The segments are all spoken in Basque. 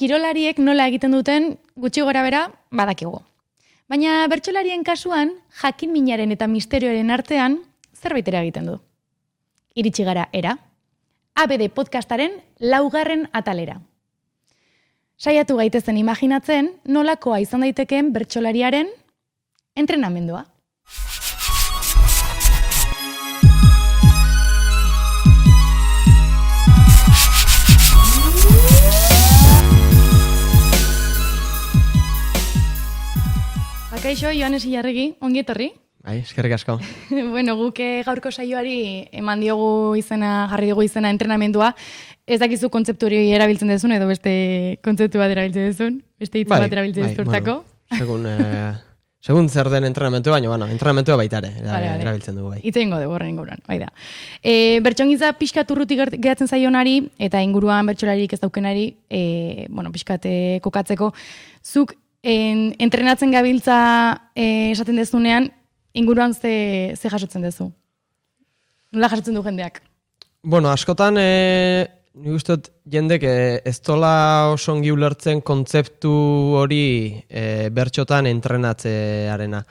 kirolariek nola egiten duten gutxi gorabehera badakigu. Baina bertsolarien kasuan, jakin minaren eta misterioaren artean zerbait ere egiten du. Iritsi gara era, ABD podcastaren 4. atalera. Saiatu gaitezen imaginatzen nolakoa izan daitekeen bertsolariaren entrenamendua. Kaixo, Joanes Ilarregi, ongi etorri? Bai, eskerrik asko. Bueno, guk gaurko saioari eman diogu izena, jarri diogu izena entrenamendua. Ez dakizu kontzeptu hori erabiltzen dezun, edo beste kontzeptu bat erabiltzen dezun? Beste hitz bat erabiltzen dezurtako? Segun zer den entrenamentua, baina, entrenamentua baita ere, erabiltzen dugu bai. Itze ingo dugu horren inguruan, bai da. Bertsongintza pixkat urruti gehatzen zaionari, eta inguruan bertsolarik ez daukenari, pixkat kokatzeko, zuk entrenatzen gabiltza esaten dezunean, inguruan ze jasotzen dezu? Nola jasotzen du jendeak? Bueno, askotan, nik uste dut jendek ez dola oso ongi ulertzen kontzeptu hori bertxotan entrenatzearena.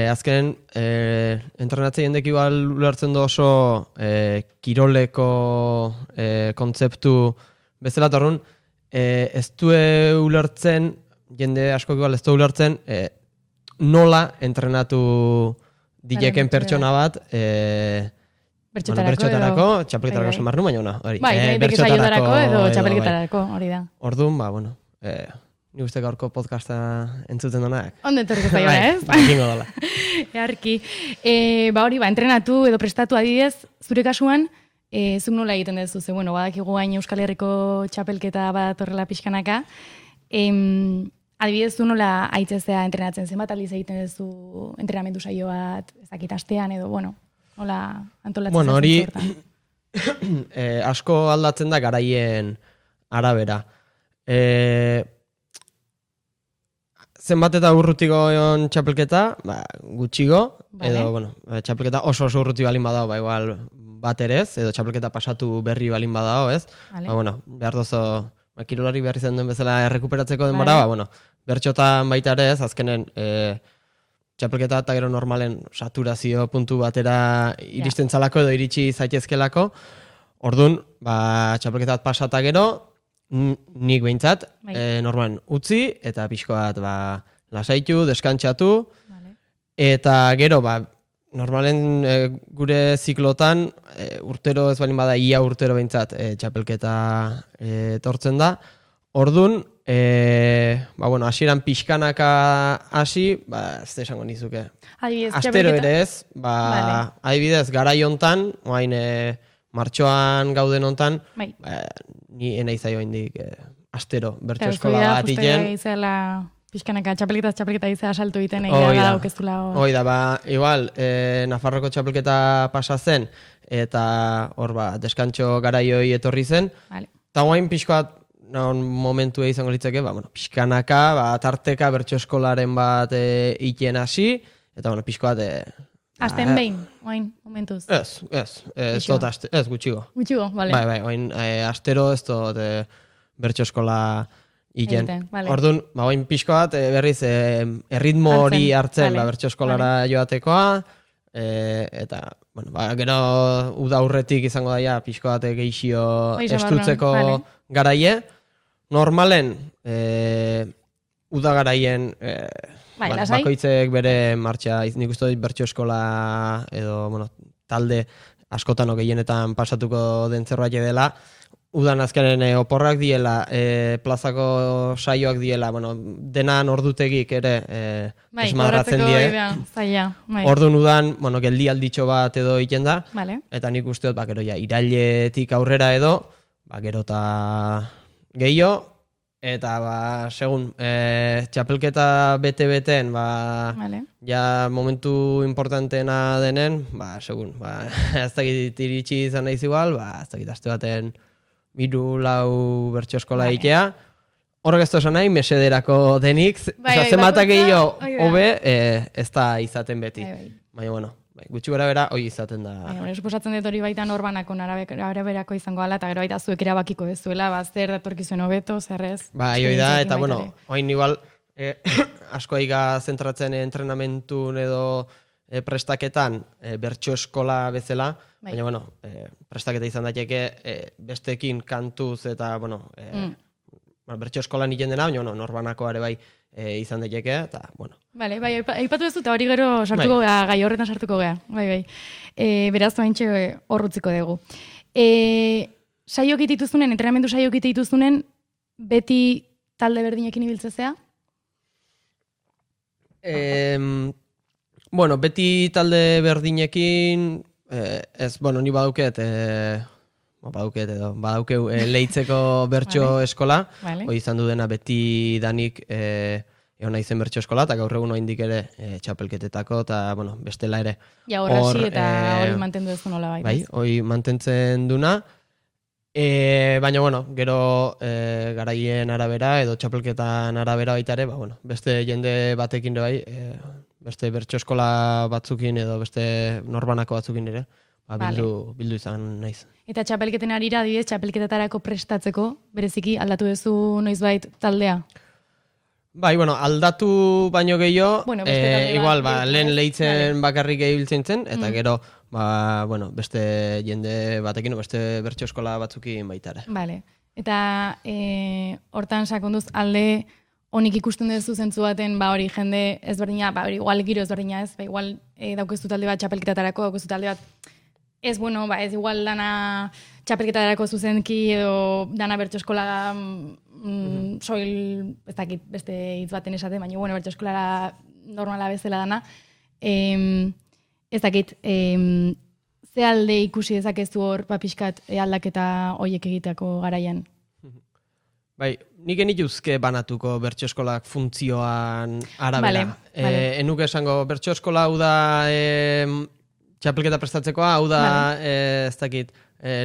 Azken, entrenatze jendek igual ulertzen du oso kiroleko kontzeptu bezala torrun, ez du ulertzen, jende asko igual ez du ulertzen, nola entrenatu dileken pertsona bat bertxotarako, txapelketarako esan barnu, baina hori. Bai, bertxotarako edo txapelketarako, hori da. Orduan, ni uste gaurko podcasta entzuten donak. Ondo etorriko zaio, ez? Bai, egingo dela. Earki. Hori, entrenatu edo prestatu adidez, zure kasuan, zuk nola egiten dezu, ze, badakigu hain Euskal Herriko txapelketa bat horrela pixkanaka, adibidez du nola aitzezea entrenatzen, zenbat aldiz egiten duzu entrenamendu saio bat, ezakit astean edo, nola antolatzen hori asko aldatzen da garaien arabera. Zenbat eta urrutiko egon txapelketa, gutxigo, edo, txapelketa oso urruti balin badao, igual bat erez, edo txapelketa pasatu berri balin badao, ez? Behar dozo, kirolari behar izan duen bezala errekuperatzeko denbora, bertxotan baita ere ez, azkenen txapelketa eta gero normalen saturazio puntu batera iristen zalako edo iritsi zaitezkelako. Orduan, txapelketa pasata gero, nik behintzat, normalen utzi eta pixko bat lasaitu, deskantxatu, eta gero, normalen gure ziklotan, urtero ez balin bada, ia urtero behintzat txapelketa etortzen da. Orduan, hasieran pixkanaka hasi, ez da esango nizuke. Astero ere ez, adibidez, garai hontan, martxoan gauden hontan, ni enaiz zaio indik astero, bertso eskola bat iten. Pixkanaka, txapelketa izea saltu iten egia da aukeztula. Hoi da, igual, Nafarroko txapelketa pasa zen, eta hor deskantxo garaioi etorri zen, eta guain pixkoat, momentu izango litzeke, pixkanaka, tarteka bertso eskolaren bat iten hasi, eta pixkoat... Azten behin, oain, momentuz? Ez gutxigo. Gutxigo, bale. Bai, oain, astero ez dut bertso eskola iten. Orduan, oain pixko bat, berriz, erritmo hori hartzen bertso eskolara joatekoa, eta, gero uda aurretik izango daia, pixko bat geixio estutzeko garaie. Normalen, uda garaien, bakoitzek bere martxa, nik uste dut bertso eskola edo, talde askotan gehienetan pasatuko den zerbait dela, udan azkenen oporrak diela, plazako saioak diela, denan ordutegik ere esmadratzen die. Orduan udan, geldi alditxo bat edo iten da, eta nik uste dut, gero irailetik aurrera edo, gero eta gehiago, eta segun txapelketa bete-beten, ja momentu importanteena denen, segun, ez dakit iritsi izan nahiz igual, ez dakit aste baten 3-4 bertso eskola ikea. Horrek ez esan nahi, mesederako denik, zenbatak gehiago hobe, ez da izaten beti. Baina, gutxi gora bera, hoi izaten da. Suposatzen dut hori baita norbanako araberako izango ala, eta gero baita zuek erabakiko dezuela, zer datorkizuen hobeto, zerrez. Hoi da, eta oin igual, asko aiga zentratzen entrenamentun edo prestaketan bertso eskola bezala, baina, prestaketa izan daiteke bestekin kantuz eta, bertso eskolan hilen dena, baina, norbanako ere bai izan daiteke, eta, Bale, aipatu ez dut, hori gero sartuko gea, gai horretan sartuko gea, beraz, baintxe horrutziko dugu. Saiok dituzunen, entrenamendu saiok dituzunen, beti talde berdinekin ibiltzezea? Beti talde berdinekin, ni badaukeu leitzeko bertso eskola, hoi izan du dena beti danik egon naizen bertso eskola, eta gaur egun oraindik ere txapelketetako, eta bestela ere. Ja, horrasi eta hori mantendu ez nola baita. Bai, hori mantentzen duna, baina, gero garaien arabera, edo txapelketan arabera baita ere, beste jende batekin bai, beste bertso eskola batzukin edo beste norbanako batzukin ere, bildu izan naiz. Eta txapelketen arira, adibidez, txapelketetarako prestatzeko, bereziki aldatu duzu noizbait taldea? Bai, aldatu baino gehiago, igual, lehen leitzen bakarrik ibiltzen zen, eta gero, beste jende batekin, beste bertso eskola batzukin baita ere. Bale, eta hortan sakonduz alde honik ikusten duzu zentzu baten, hori jende ezberdina, hori igual giro ezberdina ez, igual daukezu talde bat txapelketatarako, daukezu talde bat, ez ez igual dana txapelketatarako zuzenki edo dana bertso eskola soil, ez dakit beste hitz baten esaten, baina bertso eskola normala bezala dana. Ez dakit, ze alde ikusi dezakezu hor pixkat aldaketa horiek egiteko garaian? Bai, nik genituzke banatuko bertso eskolak funtzioan arabera. Enuk esango bertso eskola hau da txapelketa prestatzekoa, hau da, ez dakit,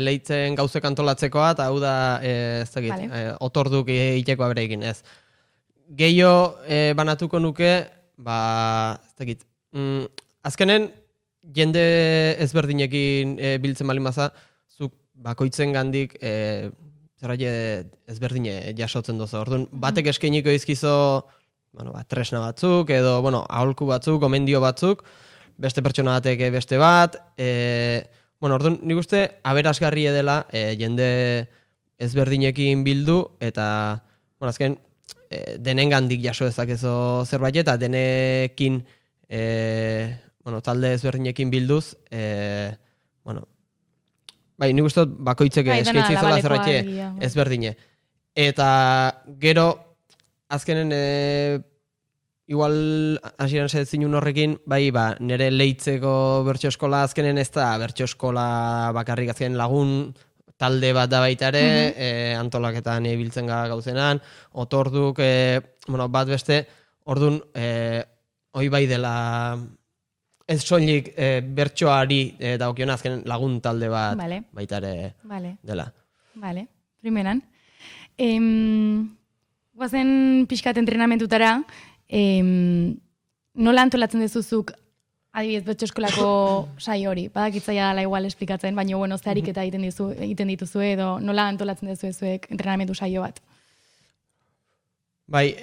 leitzen gauzek antolatzekoa, eta hau da, ez dakit, otorduk egitekoa berekin, ez. Gehio banatuko nuke, ez dakit, azkenen, jende ezberdinekin biltzen bali maza, zuk bakoitzen gandik zerraile ezberdine jasotzen dozu. Orduan, batek eskainiko izkizo tresna batzuk, edo aholku batzuk, gomendio batzuk, beste pertsona batek beste bat. Orduan, nik uste aberasgarri dela jende ezberdinekin bildu, eta azken denengandik jaso dezakezu zerbait, eta denekin talde ezberdinekin bilduz, nik uste bakoitzek eskaitzi zola zerbaite ezberdine. Eta gero, azkenen, igual hasieran zinun horrekin, nire leitzeko bertso eskola azkenen ez da bertso eskola bakarrik azken lagun talde bat da baita ere, antolaketan ibiltzen gauzenan, otorduk, bat beste, orduan, hoi bai dela, ez soilik bertsoari dagokiona azken lagun talde bat baita ere dela. Bale, primeran. Guazen pixkat entrenamentutara, nola antolatzen dezuzuk adibidez bertso eskolako sai hori? Badakitzaia dela igual esplikatzen, baina zeharik eta egiten dituzu edo nola antolatzen dezuek entrenamentu saio bat? Bai,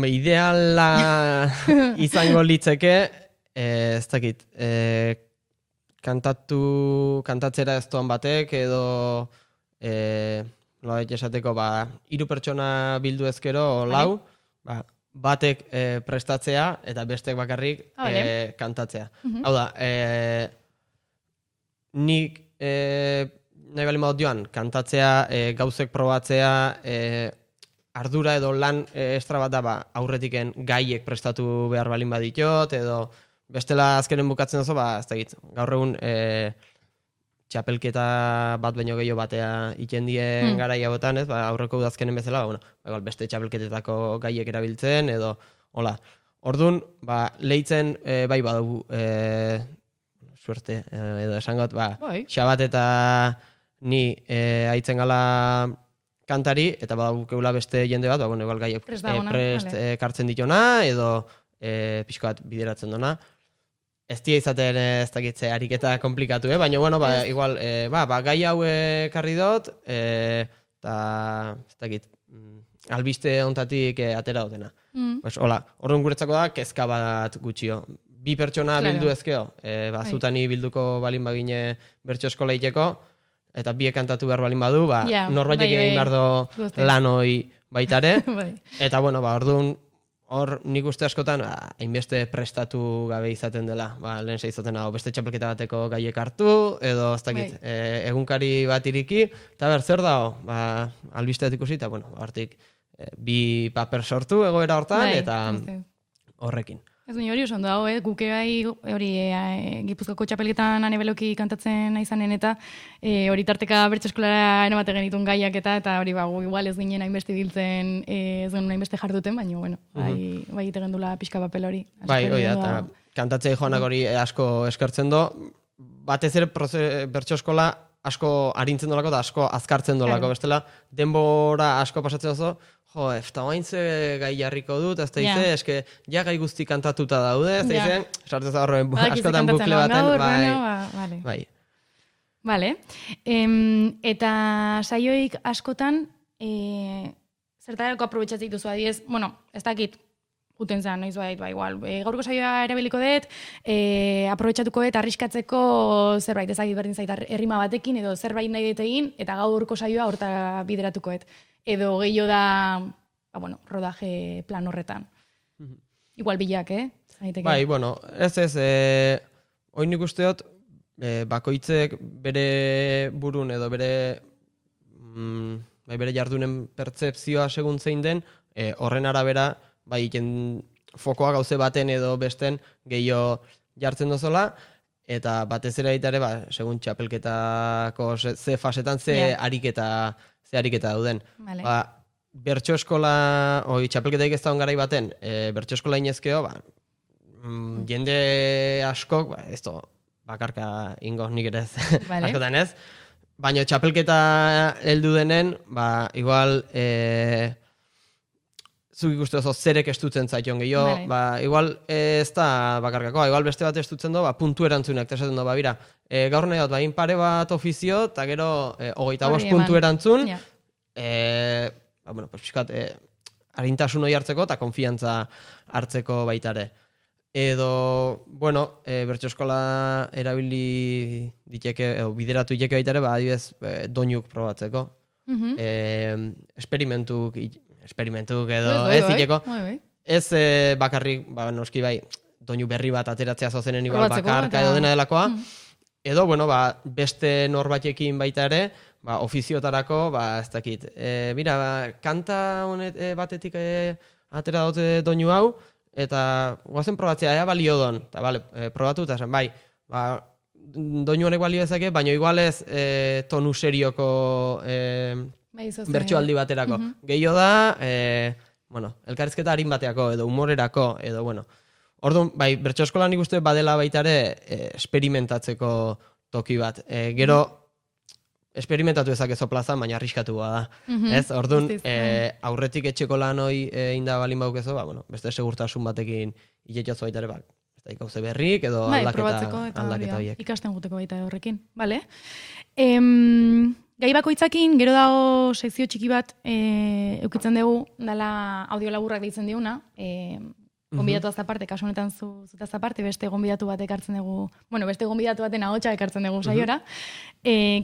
ideala izango litzeke, ez dakit, kantatzera ez doan batek, edo nolabait esateko, 3 pertsona bildu ezkero, lau, batek prestatzea, eta bestek bakarrik kantatzea. Hau da, nik nahi bali maut joan, kantatzea, gauzek probatzea, ardura edo lan estra bat da, aurretiken gaiek prestatu behar balin baditot, edo bestela azkenen bukatzen oso, ez da git, gaur egun txapelketa bat baino gehiago batea ikendien garaia botan, ez, aurreko udazkenen bezala, beste txapelketetako gaiek erabiltzen, edo, hola. Orduan, leitzen, bai badugu, suerte, edo esangot, Xabat eta ni haitzen gala kantari, eta badugu keula beste jende bat, igual gaiek prest kartzen ditona, edo pixko bat bideratzen dona. ez dia izaten ez dakitze ariketa komplikatu, baina, bueno, igual, gai hau karri dut, eta ez dakit, albiste ontatik atera dutena. Hola, orduan guretzako da, kezka bat gutxio. Bi pertsona bildu ezkeo, zutani bilduko balin bagine bertso eskola iteko, eta biek kantatu behar balin badu, norbaitek egin behar do lan hoi baitare, eta, bueno, orduan, hor nik uste askotan, hainbeste prestatu gabe izaten dela. Lehen izaten beste txapelketa bateko gaiek hartu, edo ez dakit, egunkari bat iriki, eta zer dago, albisteat ikusi, eta, bueno, hortik, bi paper sortu egoera hortan, eta horrekin. Ez hori oso ondo dago, guke bai hori Gipuzkoako txapelketan anebeloki kantatzen izanen eta hori tarteka bertso eskolara eramate genitun gaiak eta hori gu igual ez ginen hainbeste biltzen, ez ginen hainbeste jarduten, baina, bueno, bai egiten dula pixka papel hori. Bai, eta kantatzei joanak hori asko eskertzen do, batez ere bertso eskola asko arintzen dolako eta asko azkartzen dolako, bestela denbora asko pasatzen oso, eta oain ze gai jarriko dut, ez da ize, eske, ja gai guzti kantatuta daude, ez da ize, sartez horren askotan bukle baten, bai. Vale. Eta saioik askotan, zertarako aprobetxatzen dituzu adiez, bueno, ez dakit, guten zen, noiz bait, igual, gaurko saioa erabiliko dut, aprobetxatuko dut, arriskatzeko zerbait, ezagit berdin zait, errima batekin, edo zerbait nahi dut egin, eta gaurko saioa horta bideratuko dut. Edo gehiago da, rodaje plan horretan. Igual bilak, Bai, bueno, ez, hori nik usteot, bakoitzek bere burun edo bere jardunen pertzepzioa segun zein den, horren arabera, iken fokoa gauze baten edo besten gehiago jartzen dozola, eta batez ere ere, segun txapelketako ze fasetan, ze ariketa dauden. Bertso eskola, txapelketaik ez daun garai baten, bertso eskola inezkeo, jende askok, ez do, bakarka ingo nik ere ez, askotan ez, baina txapelketa heldu denen, igual, zuk ikuste oso zerek estutzen zaiton gehiago, igual ez da bakarkakoa, igual beste bat estutzen do, puntu erantzunak, esaten do, bira, gaur nahi dut, pare bat ofizio, eta gero 25 puntu erantzun, piskat, arintasun hori hartzeko, eta konfiantza hartzeko baitare. Edo, bueno, bertso eskola erabili diteke, bideratu diteke baitare, adibidez, doinuk probatzeko. Esperimentuk edo ez diteko. Ez bakarrik, noski bai, doinu berri bat ateratzea zozenen igual bakarka edo dena delakoa. Edo, bueno, beste norbaitekin baita ere, ofiziotarako, ez dakit. Mira, kanta honet batetik atera dute doinu hau, eta guazen probatzea, balio don. Eta, probatu eta esan, doinu honek balio ezake, baina igual ez tonu serioko bertsoaldi baterako. Gehiago da, elkarrizketa harin bateako, edo humorerako, edo, bueno. Orduan, bertso eskolan nik uste badela baita ere esperimentatzeko toki bat. Gero, esperimentatu ezakezo plazan, baina arriskatua da. Ez? Orduan, aurretik etxeko lan hoi inda balin baukezo, beste segurtasun batekin iletxatzu baita ere, ez da ikauze berrik, edo aldaketa horiek. Ikasten guteko baita horrekin. Bale. Gai bakoitzakin, gero dago sekzio txiki bat eukitzen dugu, dala audio laburrak deitzen diguna, gonbidatu azaparte, kasu honetan zut azaparte, beste gonbidatu bat ekartzen dugu, beste gonbidatu baten ahotsa ekartzen dugu saiora.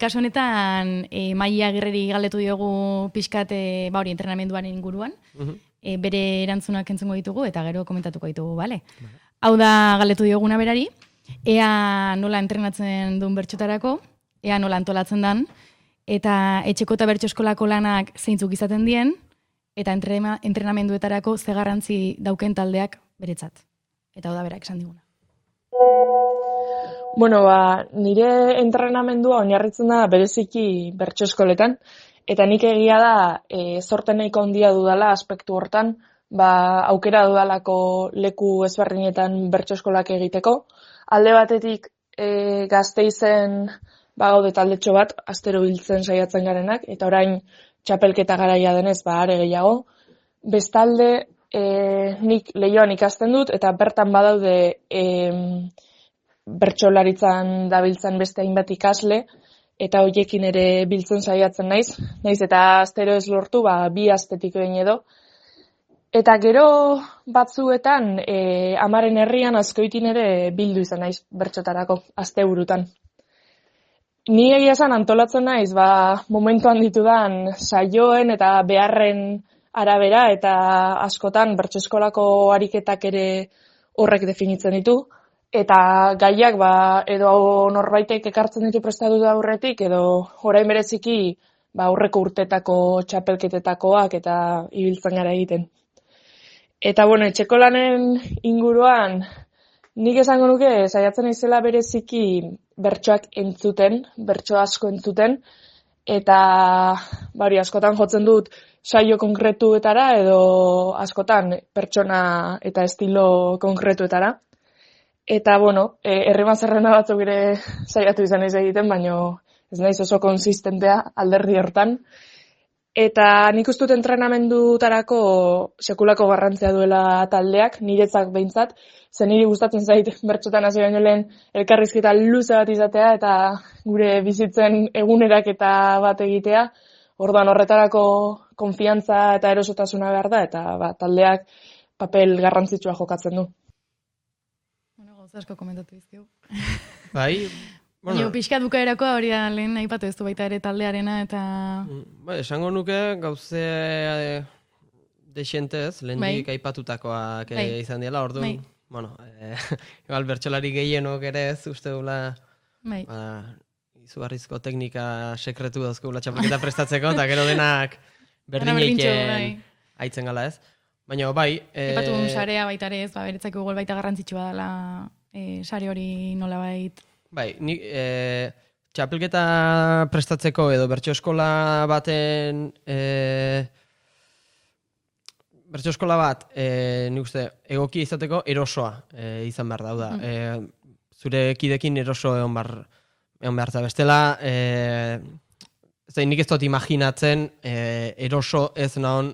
Kasu honetan, Maia Agirreri galdetu diogu pixkat, entrenamenduaren inguruan, bere erantzunak entzungo ditugu, eta gero komentatuko ditugu, bale? Hau da galdetu dioguna berari, ea nola entrenatzen duen bertxotarako, ea nola antolatzen dan, eta etxeko eta bertso eskolako lanak zeintzuk izaten dien, eta entrenamenduetarako ze garrantzi dauken taldeak beretzat. Eta hau da berak esan diguna. Bueno, nire entrenamendua oinarritzen da bereziki bertso eskoletan, eta nik egia da zorten nahiko handia dudala aspektu hortan, aukera dudalako leku ezberdinetan bertso eskolak egiteko. Alde batetik Gasteizen gaude taldetxo bat, astero biltzen saiatzen garenak, eta orain txapelketa garaia denez, are gehiago. Bestalde, nik Leioan ikasten dut, eta bertan badaude bertsolaritzan dabiltzan beste hainbat ikasle, eta hoiekin ere biltzen saiatzen naiz eta astero ez lortu, bi astetik behin edo. Eta gero batzuetan, amaren herrian Azkoitin ere bildu izan naiz bertsotarako, asteburutan. Ni egia esan antolatzen naiz, momentuan ditudan saioen eta beharren arabera, eta askotan bertsoeskolako ariketak ere horrek definitzen ditu, eta gaiak edo norbaitek ekartzen ditu prestatu da aurretik, edo orain bereziki aurreko urtetako txapelketetakoak eta ibiltzen gara egiten. Eta etxeko lanen inguruan, nik esango nuke saiatzen naizela bereziki bertsoak entzuten, bertso asko entzuten, eta askotan jotzen dut saio konkretuetara edo askotan pertsona eta estilo konkretuetara. Eta herriman zerrenda batzuk ere saiatu izan naiz egiten, baina ez naiz oso konsistentea alderdi hortan. Eta nik uste dut entrenamendutarako sekulako garrantzia duela taldeak, niretzak behintzat, zen niri gustatzen zait bertsotan hasi baino lehen elkarrizketa luze bat izatea eta gure bizitzen eguneraketa bat egitea. Orduan horretarako konfiantza eta erosotasuna behar da, eta taldeak papel garrantzitsua jokatzen du. Gauza asko komentatu izkiu. Bai, pixkat bukaerako hori da lehen aipatu ez du baita ere taldearena eta... Esango nuke gauze dexentez, lehendik aipatutakoak izan diela, orduan, igual bertsolari gehienok ere ez uste dula izugarrizko teknika sekretu dauzkegula txapelketa prestatzeko, eta gero denak berdineiten aitzen gala ez. Baina Ipatu sarea baita ere ez, beretzako igual baita garrantzitsua dela sare hori nola bait. Nik txapelketa prestatzeko edo bertso eskola baten bertso eskola bat nik uste egokia izateko erosoa izan behar da. Zure kidekin eroso egon behar da. Bestela nik ez dut imaginatzen eroso ez nahon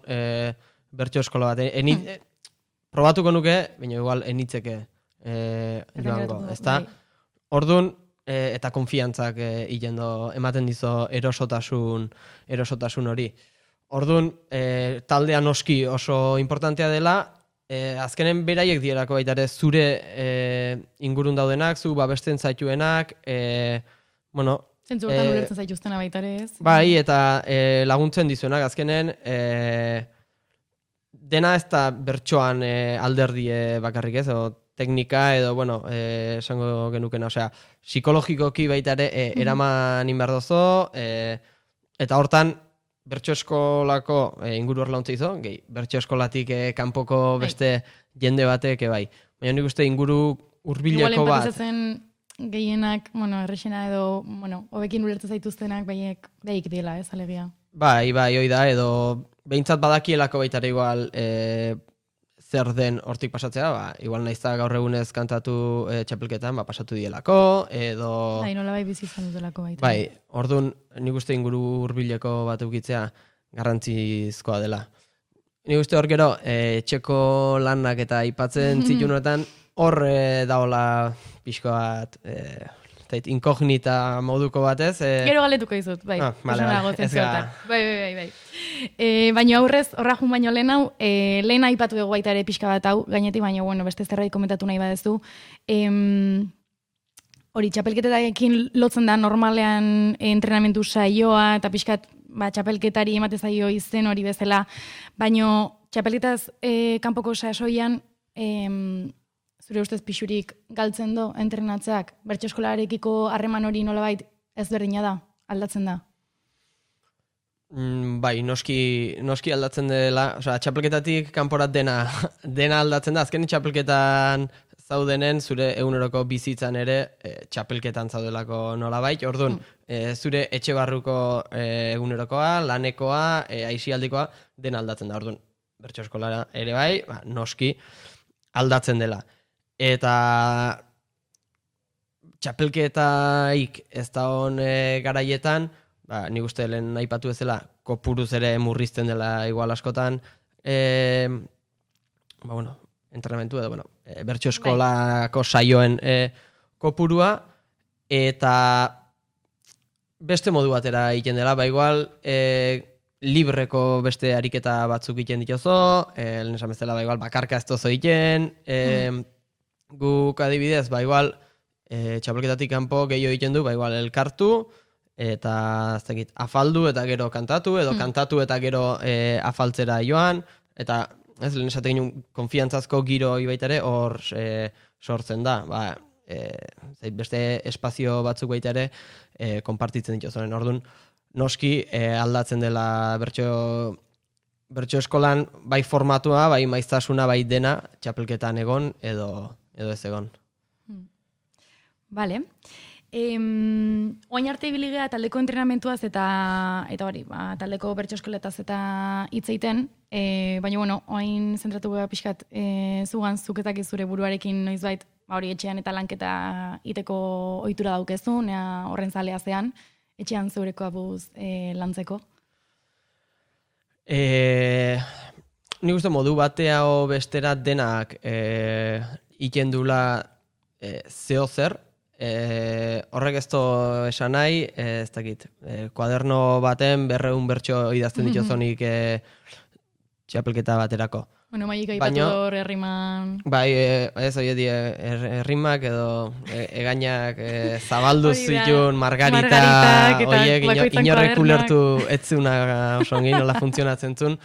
bertso eskola bat. Probatuko nuke, baina igual enitzeke joango. Orduan, eta konfiantzak ematen dizo erosotasun hori. Orduan, taldea noski oso importantea dela, azkenen beraiek dielako baita ere zure ingurun daudenak, zu babesten zaituenak, zentzu hortan ulertzen zaituztena baita ere ez. Bai, eta laguntzen dizuenak, azkenen dena ez da bertsoan alderdie bakarrik ez, teknika edo, esango genukena, psikologikoki baita ere eraman inberdozo, eta hortan bertso eskolako inguru hor launtza izo, bertso eskolatik kanpoko beste jende batek bai. Baina nik uste inguru hurbileko bat. Igual empatizatzen gehienak, errexena edo, hobekin ulertzen zaituztenak baiek dela, ez, alegia. Bai, hoi da, edo behintzat badakielako baitare igual zer den hortik pasatzea, igual naizta gaur egunez kantatu txapelketan, pasatu dielako, edo... Nola bai bizi izan dutelako baita. Bai, orduan nik uste inguru hurbileko bat eukitzea garrantzizkoa dela. Nik uste hor gero, etxeko lanak eta aipatzen zitunetan, hor daola pixko bat... inkognita moduko batez. Gero galetuko dizut, bai. Ez gara. Bai. Baina aurrez, horra jun baino lehen hau, lehen aipatu dugu baita ere pixka bat hau, gainetik, baina beste zerbait komentatu nahi badezu. Hori, txapelketarekin lotzen da normalean entrenamendu saioa, eta pixkat txapelketari emate zaio izen hori bezala, baina txapelketaz kanpoko sasoian, zure ustez pixurik galtzen do entrenatzeak, bertso eskolarekiko harreman hori nolabait ezberdina da, aldatzen da? Bai, noski aldatzen dela, txapelketatik kanporat dena aldatzen da, azken txapelketan zaudenen zure eguneroko bizitzan ere txapelketan zaudelako nolabait, orduan zure etxe barruko egunerokoa, lanekoa, aisialdikoa, dena aldatzen da, orduan bertso eskolara ere bai, noski aldatzen dela. Eta txapelketaik ez da hon garaietan, nik uste lehen aipatu ezela, kopuruz ere murrizten dela igual askotan, entrenamentu edo, bertso eskolako saioen kopurua, eta beste modu batera egiten dela, igual libreko beste ariketa batzuk egiten dituzo, lehen esan bezala igual bakarka ez tozo egiten, guk adibidez, igual txapelketatik kanpo gehiago egiten du, igual elkartu, eta ez dakit, afaldu eta gero kantatu, edo kantatu eta gero afaltzera joan, eta ez lehen esatek ginen konfiantzazko giro baita ere hor sortzen da, beste espazio batzuk baita ere konpartitzen dituzonen. Orduan, noski aldatzen dela bertso eskolan bai formatua, bai maiztasuna, bai dena txapelketan egon edo ez egon. Vale. Oain arte ibiligea taldeko entrenamentuaz eta hori, taldeko bertso eskoletaz eta hitz egiten, baina bueno, oain zentratu gara pixkat zugan zuketak zure buruarekin noizbait, hori etxean eta lanketa iteko ohitura daukezu, nea horren zalea zean, etxean zeureko abuz lantzeko? Nik uste modu batea o bestera denak ikendula zeo zer, horrek ez do esan nahi, ez dakit, kuaderno baten 200 bertso idazten dituzonik txapelketa baterako. Bueno, maik aipatu hor herriman... Bai, ez hori die, herrimak edo egainak zabaldu zituen margaritak, oiek inorrek ulertu etzuna osongin, nola funtzionatzen zuen.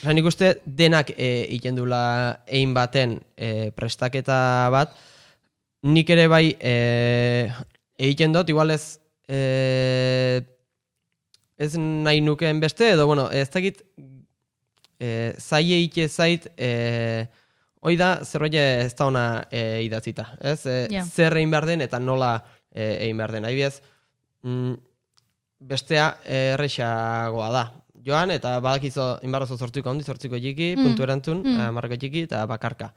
Nik uste denak ikendula egin baten prestaketa bat, nik ere bai egiten dut, igual ez nahi nukeen beste, edo, bueno, ez dakit zaie ike zait, hoi da, zerbait ez da ona idatzita, ez? Zer egin behar den eta nola egin behar den. Adibidez, bestea errexagoa da. Joan, eta badakizo, inbarrozo zortziko handi, zortziko txiki, puntu erantzun, marrako txiki eta bakarka.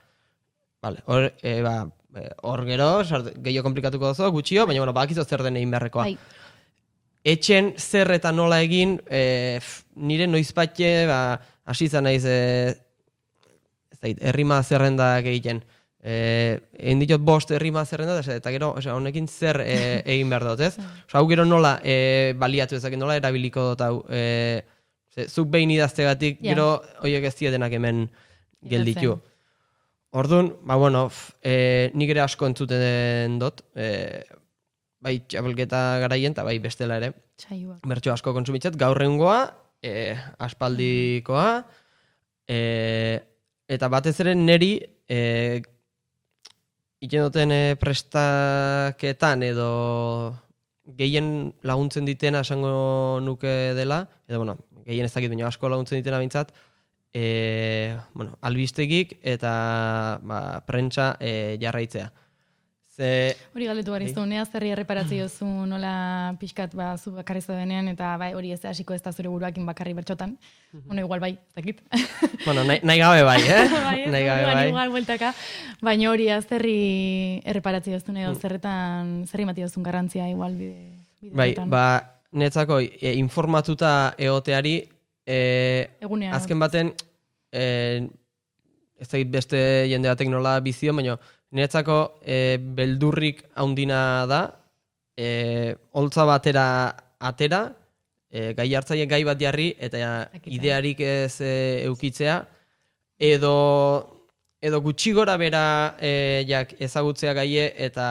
Hor gero, gehiago komplikatuko dozo, gutxio, baina badakizo zer den egin beharrekoa. Etxen zer eta nola egin, nire noizpatxe, hasi izan naiz errima zerrendak egiten. Egin ditut 5 errima zerrenda, eta gero honekin zer egin behar dut, ez? Hau gero nola baliatu ezak, nola erabiliko dut hau. Zuk behin idaztegatik, gero horiek ez denak hemen gelditu. Orduan, nik ere asko entzuten dut, bai txapelketa garaien, eta bai bestela ere. Bertso asko kontsumitzat, gaur egungoa, aspaldikoa, eta batez ere neri iten duten prestaketan edo gehien laguntzen ditena esango nuke dela, edo gehien ez dakit baina asko laguntzen ditena bintzat, albistegik eta prentsa jarraitzea. Hori galdetu gariztu, nea zerri erreparatzi dozu nola pixkat zu bakarri denean, eta hori ez hasiko ez da zure buruakin bakarri bertxotan. Igual bai, ez dakit. Nahi gabe bai, nahi gabe bai. Igual bueltaka, baina hori zerri erreparatzi dozu, edo zerri mati dozun garrantzia igual bideetan. Bai, netzako informatuta egoteari, azken baten, ez dakit beste jende batek nola bizio, baina niretzako beldurrik haundina da, holtza batera atera, gai hartzaile gai bat jarri, eta idearik ez eukitzea, edo gutxi gora bera ezagutzea gaie, eta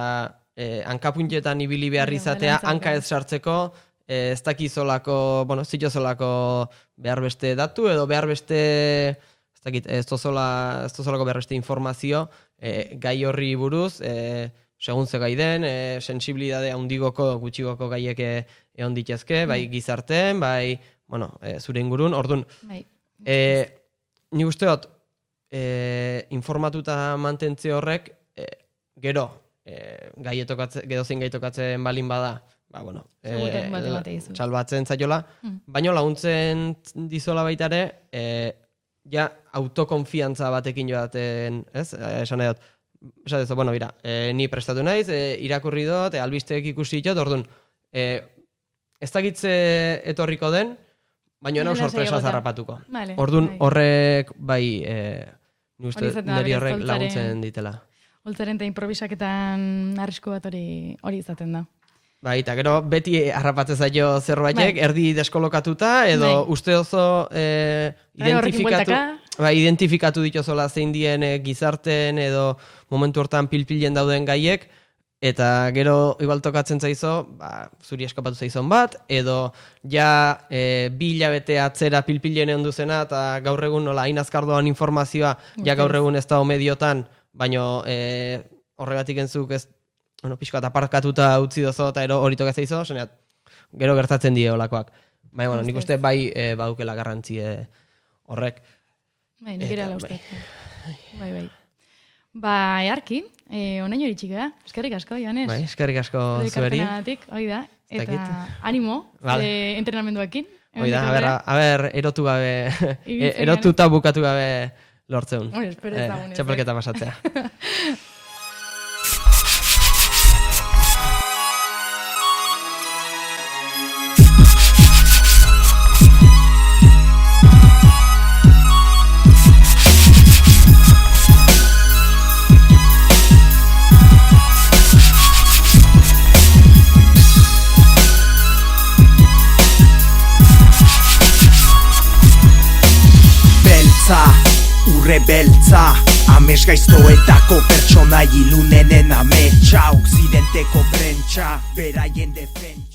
hankapuntietan ibili behar izatea, hanka ez sartzeko, ez dakizolako, zitozolako behar beste datu, edo behar beste, ez tozolako behar beste informazio, gai horri buruz, segun ze gai den, sensibilidade handigoko, gutxigoko gaiek egon ditezke, bai gizarteen, bai, zure ingurun, orduan. Ni uste dut, informatuta mantentze horrek, gero, gedozein gai tokatzen balin bada, salbatzen zaiola, baina laguntzen dizola baita ere, ja autokonfiantza batekin joaten, ez? Esan nahi dut, ni prestatu naiz, irakurri dut, albisteek ikusi ditut, orduan, ez dakitze etorriko den, baina nau sorpresa zarrapatuko. Orduan, horrek, bai, nire horrek laguntzen ditela. Holtzaren eta improvisaketan arrisku bat hori izaten da. Bai, eta gero beti harrapatzen zaio zerbaitek, erdi deskolokatuta, edo uste oso identifikatu dituzola zein dien gizarten edo momentu hortan pilpilen dauden gaiek, eta gero igual tokatzen zaizo, zuri eskapatu zaizon bat, edo ja 2 hilabete atzera pilpilen egon duzena, eta gaur egun nola hain azkardoan informazioa, ja gaur egun ez dago mediotan, baino horregatik entzuk ez, pixko eta aparkatuta utzi dozo eta hori tokatzen zaizo, gero gertatzen die olakoak. Baina, nik uste bai badukela garrantzi horrek. Bai, nik ere ala uste. Bai. Ba, earki, onaino iritsi gara. Eskerrik asko, Joanes. Bai, eskerrik asko zueri. Hoi da, eta animo, entrenamenduakin. Hoi da, a ber, erotu gabe, erotuta bukatu gabe lortzeun. Txapelketa pasatzea. Urre beltza, amesgaiztoetako pertsona ilunenen ametsa, okzidenteko prentsa, beraien defentsa.